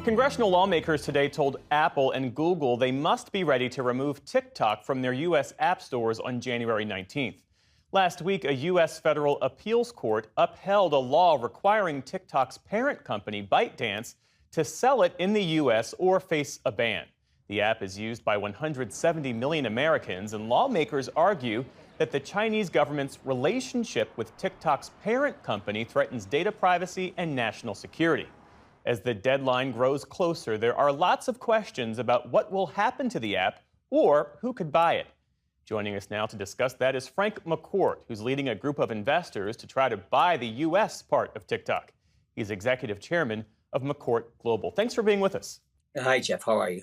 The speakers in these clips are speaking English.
Congressional lawmakers today told Apple and Google they must be ready to remove TikTok from their U.S. app stores on January 19th. Last week, a U.S. federal appeals court upheld a law requiring TikTok's parent company, ByteDance, to sell it in the U.S. or face a ban. The app is used by 170 million Americans, and lawmakers argue that the Chinese government's relationship with TikTok's parent company threatens data privacy and national security. As the deadline grows closer, there are lots of questions about what will happen to the app or who could buy it. Joining us now to discuss that is Frank McCourt, who's leading a group of investors to try to buy the U.S. part of TikTok. He's executive chairman of McCourt Global. Thanks for being with us. Hi, Jeff. How are you?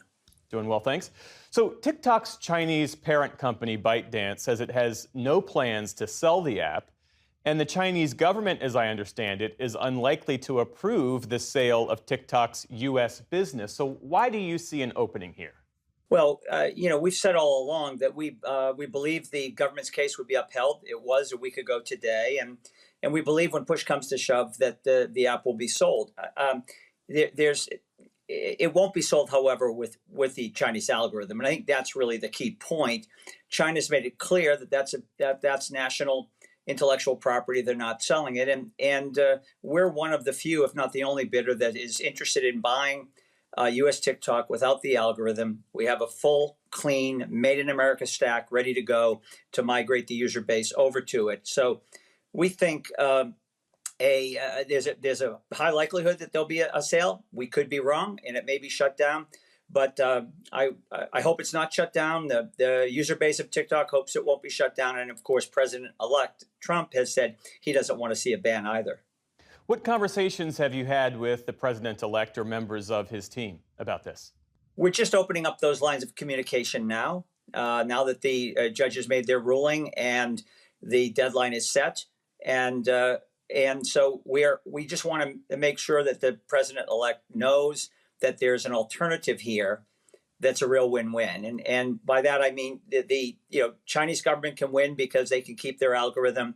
Doing well, thanks. So TikTok's Chinese parent company, ByteDance, says it has no plans to sell the app. And the Chinese government, as I understand it, is unlikely to approve the sale of TikTok's U.S. business. So why do you see an opening here? Well, we've said all along that we believe the government's case would be upheld. It was a week ago today, and we believe when push comes to shove that the app will be sold. It won't be sold, however, with the Chinese algorithm, and I think that's really the key point. China's made it clear that that's national intellectual property. They're not selling it, and we're one of the few, if not the only bidder, that is interested in buying U.S. TikTok without the algorithm. We have a full, clean, made in America stack ready to go to migrate the user base over to it. So we think there's a high likelihood that there'll be a sale. We could be wrong, and it may be shut down. But I hope it's not shut down. The user base of TikTok hopes it won't be shut down. And of course, President-elect Trump has said he doesn't want to see a ban either. What conversations have you had with the president-elect or members of his team about this? We're just opening up those lines of communication now, now that the judges made their ruling and the deadline is set. And so we just want to make sure that the president-elect knows that there's an alternative here that's a real win-win. And by that, I mean the Chinese government can win because they can keep their algorithm.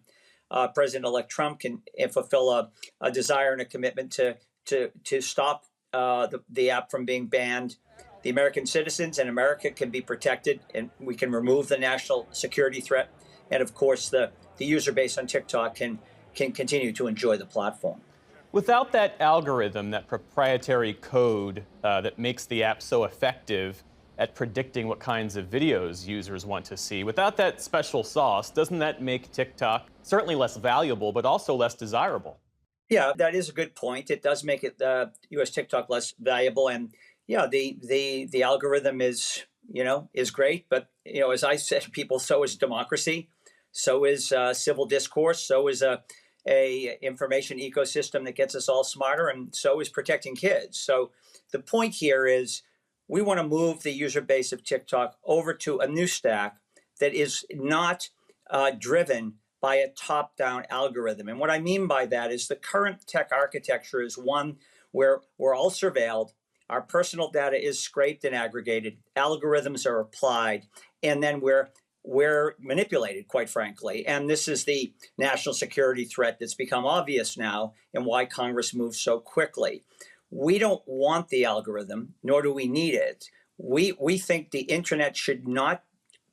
President-elect Trump can fulfill a desire and a commitment to stop the app from being banned. The American citizens and America can be protected, and we can remove the national security threat. And of course, the user base on TikTok can continue to enjoy the platform. Without that algorithm, that proprietary code that makes the app so effective at predicting what kinds of videos users want to see, without that special sauce, doesn't that make TikTok certainly less valuable, but also less desirable? Yeah, that is a good point. It does make it U.S. TikTok less valuable, and yeah, the algorithm is great, but as I said, people, so is democracy, so is civil discourse, so is a information ecosystem that gets us all smarter, and so is protecting kids. So the point here is we want to move the user base of TikTok over to a new stack that is not driven by a top-down algorithm. And what I mean by that is the current tech architecture is one where we're all surveilled, our personal data is scraped and aggregated, algorithms are applied, and then we're manipulated, quite frankly. And this is the national security threat that's become obvious now and why Congress moves so quickly. We don't want the algorithm, nor do we need it. We think the internet should not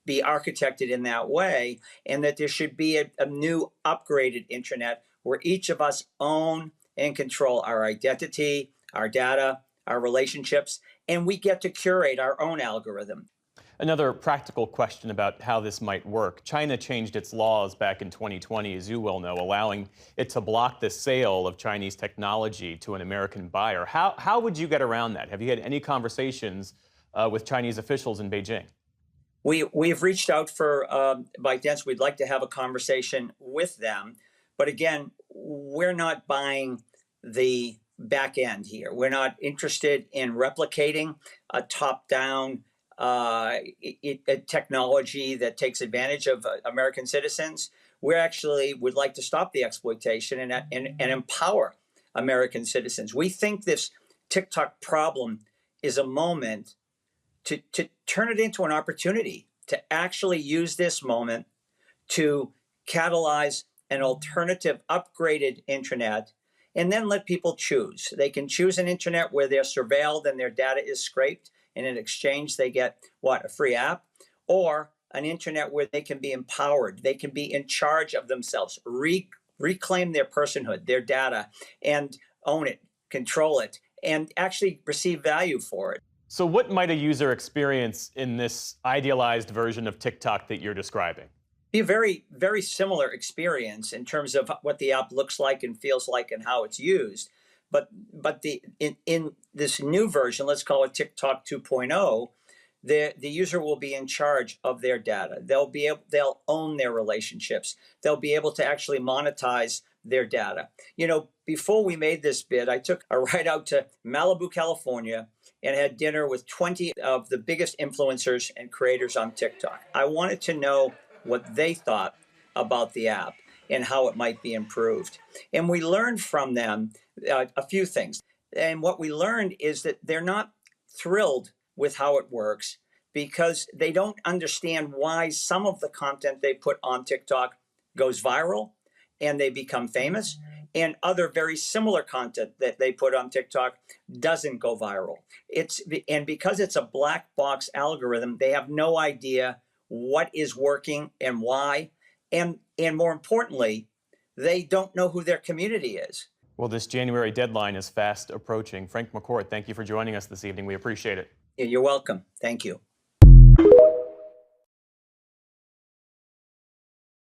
be architected in that way, and that there should be a new upgraded internet where each of us own and control our identity, our data, our relationships, and we get to curate our own algorithm. Another practical question about how this might work. China changed its laws back in 2020, as you well know, allowing it to block the sale of Chinese technology to an American buyer. How would you get around that? Have you had any conversations with Chinese officials in Beijing? We've reached out for ByteDance. We'd like to have a conversation with them. But again, we're not buying the back end here. We're not interested in replicating a top-down a technology that takes advantage of American citizens. We actually would like to stop the exploitation and empower American citizens. We think this TikTok problem is a moment to turn it into an opportunity to actually use this moment to catalyze an alternative upgraded internet and then let people choose. They can choose an internet where they're surveilled and their data is scraped, and in exchange they get a free app, or an internet where they can be empowered, they can be in charge of themselves, reclaim their personhood, their data, and own it, control it, and actually receive value for it. So what might a user experience in this idealized version of TikTok that you're describing? Be a very, very similar experience in terms of what the app looks like and feels like and how it's used. But in this new version, let's call it TikTok 2.0, the user will be in charge of their data. They'll own their relationships. They'll be able to actually monetize their data. Before we made this bid, I took a ride out to Malibu, California, and had dinner with 20 of the biggest influencers and creators on TikTok. I wanted to know what they thought about the app and how it might be improved. And we learned from them a few things. And what we learned is that they're not thrilled with how it works because they don't understand why some of the content they put on TikTok goes viral and they become famous, and other very similar content that they put on TikTok doesn't go viral. And because it's a black box algorithm, they have no idea what is working and why. And more importantly, they don't know who their community is. Well, this January deadline is fast approaching. Frank McCourt, thank you for joining us this evening. We appreciate it. You're welcome. Thank you.